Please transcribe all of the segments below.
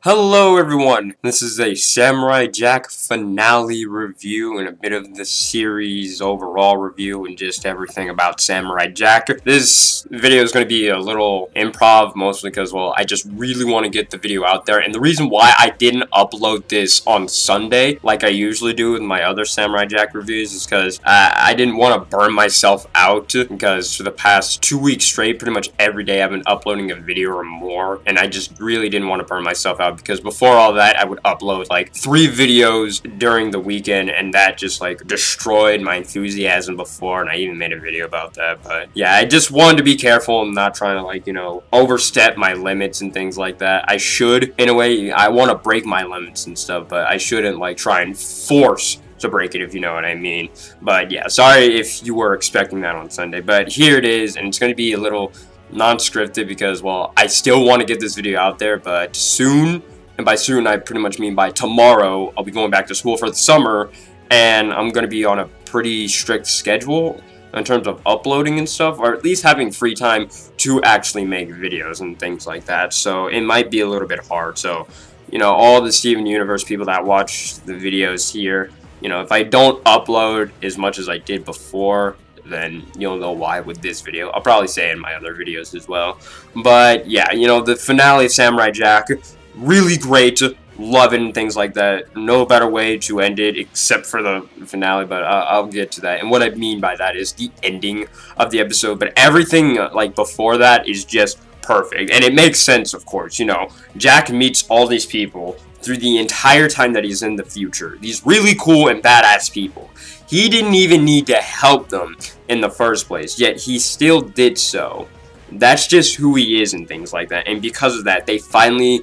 Hello everyone, this is a Samurai Jack finale review and a bit of the series overall review and just everything about Samurai Jack. This video is going to be a little improv, mostly because, well, I just really want to get the video out there. And the reason why I didn't upload this on Sunday, like I usually do with my other Samurai Jack reviews, is because I didn't want to burn myself out, because for the past 2 weeks straight, pretty much every day I've been uploading a video or more, and I just really didn't want to burn myself out. Because before all that, I would upload like 3 videos during the weekend, and that just like destroyed my enthusiasm before, and I even made a video about that. But yeah, I just wanted to be careful and not trying to, like, you know, overstep my limits and things like that. I should, in a way, I want to break my limits and stuff, but I shouldn't like try and force to break it, if you know what I mean. But yeah, sorry if you were expecting that on Sunday, but here it is, and it's going to be a little non-scripted because, well, I still want to get this video out there, but soon, and by soon I pretty much mean by tomorrow, I'll be going back to school for the summer, and I'm going to be on a pretty strict schedule in terms of uploading and stuff, or at least having free time to actually make videos and things like that. So it might be a little bit hard. So, you know, all the Steven Universe people that watch the videos here, you know, if I don't upload as much as I did before, then you'll know why with this video. I'll probably say it in my other videos as well. But yeah, you know, the finale of Samurai Jack, really great, love it and things like that. No better way to end it except for the finale, but I'll get to that. And what I mean by that is the ending of the episode, but everything like before that is just perfect. And it makes sense, of course. You know, Jack meets all these people through the entire time that he's in the future. These really cool and badass people. He didn't even need to help them in the first place, yet he still did so. That's just who he is and things like that. And because of that, they finally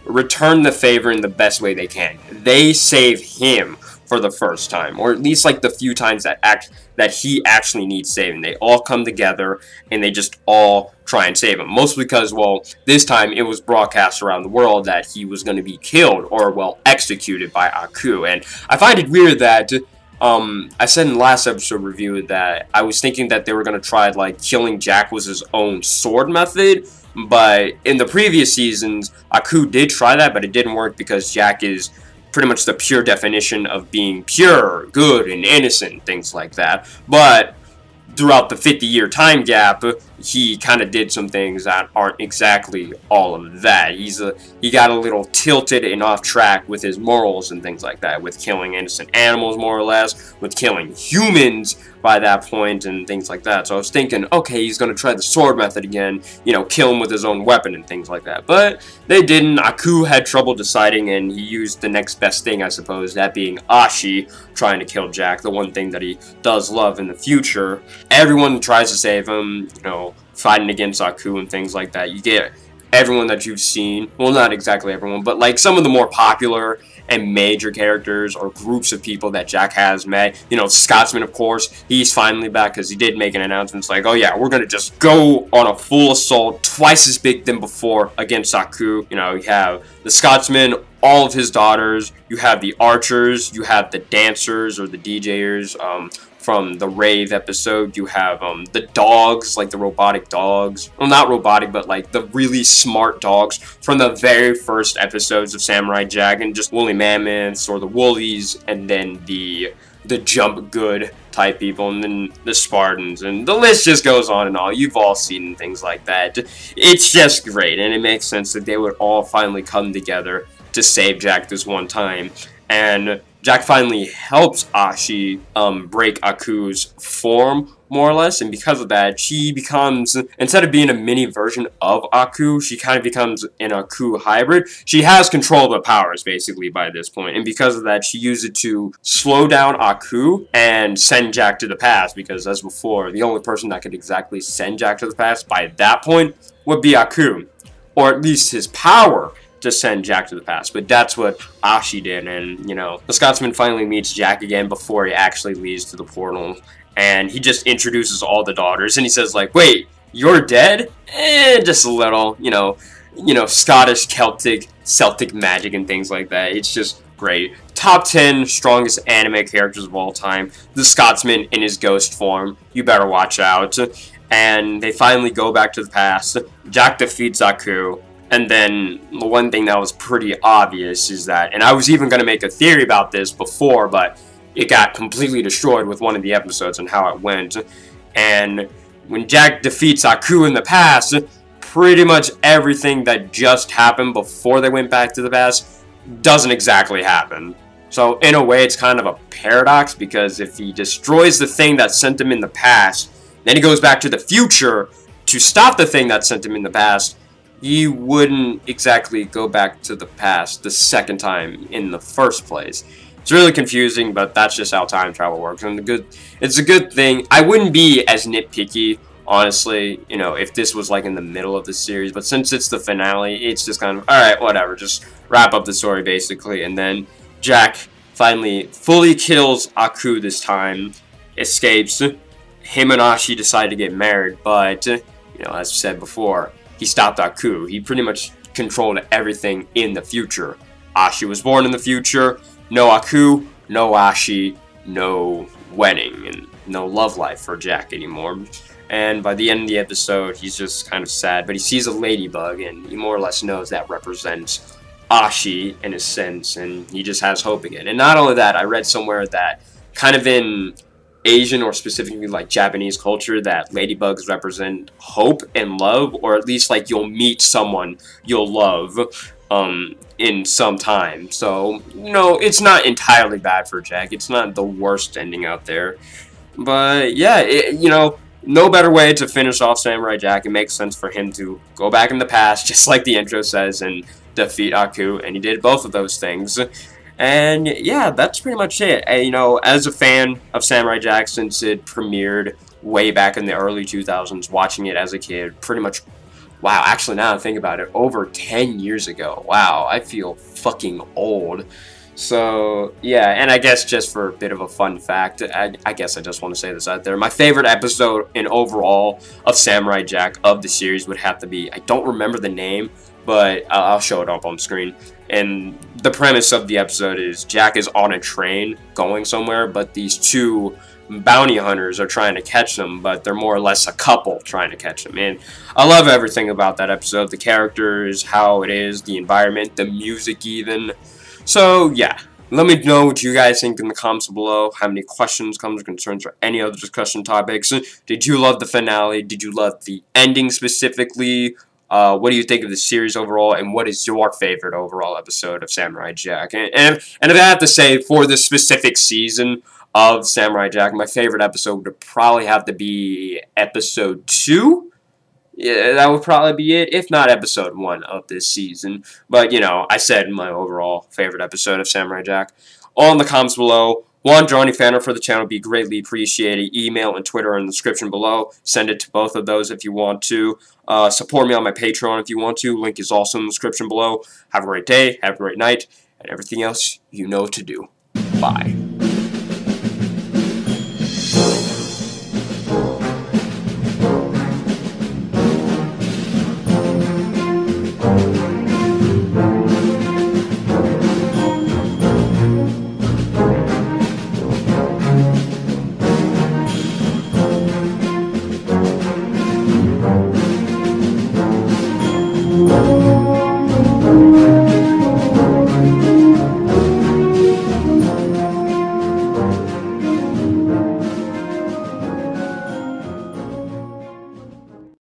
return the favor in the best way they can. They save him for the first time, or at least like the few times that he actually needs saving. They all come together and they just all try and save him. Mostly because, well, this time it was broadcast around the world that he was going to be killed or, well, executed by Aku. And I find it weird that I said in the last episode review that I was thinking that they were going to try, like, killing Jack was his own sword method, but in the previous seasons, Aku did try that, but it didn't work because Jack is pretty much the pure definition of being pure, good, and innocent, things like that. But throughout the 50-year time gap, he kind of did some things that aren't exactly all of that. He got a little tilted and off track with his morals and things like that, with killing innocent animals, more or less, with killing humans by that point and things like that. So I was thinking, okay, he's going to try the sword method again, you know, kill him with his own weapon and things like that. But they didn't. Aku had trouble deciding, and he used the next best thing, I suppose, that being Ashi trying to kill Jack, the one thing that he does love in the future. Everyone tries to save him, you know, fighting against Aku and things like that. You get everyone that you've seen, well, not exactly everyone, but like some of the more popular and major characters or groups of people that Jack has met. You know, Scotsman, of course, he's finally back because he did make an announcement. It's like, oh yeah, we're going to just go on a full assault, twice as big than before against Aku. You know, you have the Scotsman, all of his daughters, you have the archers, you have the dancers or the DJers, from the Rave episode. You have the dogs, like the robotic dogs. Well, not robotic, but like the really smart dogs from the very first episodes of Samurai Jack, and just woolly mammoths or the woolies, and then the jump good type people, and then the Spartans, and the list just goes on and on. You've all seen things like that. It's just great, and it makes sense that they would all finally come together to save Jack this one time. And Jack finally helps Ashi break Aku's form, more or less, and because of that, she becomes, instead of being a mini version of Aku, she kind of becomes an Aku hybrid. She has control of the powers, basically, by this point, and because of that, she used it to slow down Aku and send Jack to the past, because as before, the only person that could exactly send Jack to the past by that point would be Aku, or at least his power to send Jack to the past. But that's what Ashi did, and, you know, the Scotsman finally meets Jack again before he actually leaves to the portal, and he just introduces all the daughters, and he says, like, wait, you're dead? Just a little, you know, you know, Scottish, Celtic, magic and things like that. It's just great. Top 10 strongest anime characters of all time. The Scotsman in his ghost form. You better watch out. And they finally go back to the past. Jack defeats Aku. And then the one thing that was pretty obvious is that, and I was even going to make a theory about this before, but it got completely destroyed with one of the episodes and how it went. And when Jack defeats Aku in the past, pretty much everything that just happened before they went back to the past doesn't exactly happen. So in a way, it's kind of a paradox, because if he destroys the thing that sent him in the past, then he goes back to the future to stop the thing that sent him in the past, he wouldn't exactly go back to the past the second time in the first place. It's really confusing, but that's just how time travel works. And it's a good thing. I wouldn't be as nitpicky, honestly, you know, if this was like in the middle of the series. But since it's the finale, it's just kind of, alright, whatever. Just wrap up the story, basically. And then Jack finally fully kills Aku this time, escapes. Him and Ashi decide to get married, but, you know, as I said before, he stopped Aku. He pretty much controlled everything in the future. Ashi was born in the future. No Aku, no Ashi, no wedding, and no love life for Jack anymore. And by the end of the episode, he's just kind of sad, but he sees a ladybug, and he more or less knows that represents Ashi in a sense, and he just has hope again. And not only that, I read somewhere that kind of in Asian or specifically like Japanese culture, that ladybugs represent hope and love, or at least like you'll meet someone you'll love in some time. So, you know, it's not entirely bad for Jack. It's not the worst ending out there. But yeah, you know, no better way to finish off Samurai Jack. It makes sense for him to go back in the past, just like the intro says, and defeat Aku, and he did both of those things. And yeah, that's pretty much it. You know, as a fan of Samurai Jack since it premiered way back in the early 2000s, watching it as a kid, pretty much, wow, actually now I think about it, over 10 years ago. Wow, I feel fucking old. So, yeah, and I guess just for a bit of a fun fact, I guess I just want to say this out there. My favorite episode in overall of Samurai Jack of the series would have to be, I don't remember the name, but I'll show it up on screen. And the premise of the episode is Jack is on a train going somewhere, but these two bounty hunters are trying to catch them, but they're more or less a couple trying to catch them. And I love everything about that episode. The characters, how it is, the environment, the music even. So, yeah. Let me know what you guys think in the comments below. Have any questions, comments, concerns, or any other discussion topics. Did you love the finale? Did you love the ending specifically? What do you think of the series overall, and what is your favorite overall episode of Samurai Jack? And if I have to say, for this specific season of Samurai Jack, my favorite episode would probably have to be episode 2. Yeah, that would probably be it, if not episode 1 of this season. But, you know, I said my overall favorite episode of Samurai Jack. All in the comments below. One, draw any fan art for the channel, be greatly appreciated. Email and Twitter are in the description below. Send it to both of those if you want to. Support me on my Patreon if you want to. Link is also in the description below. Have a great day, have a great night, and everything else you know to do. Bye.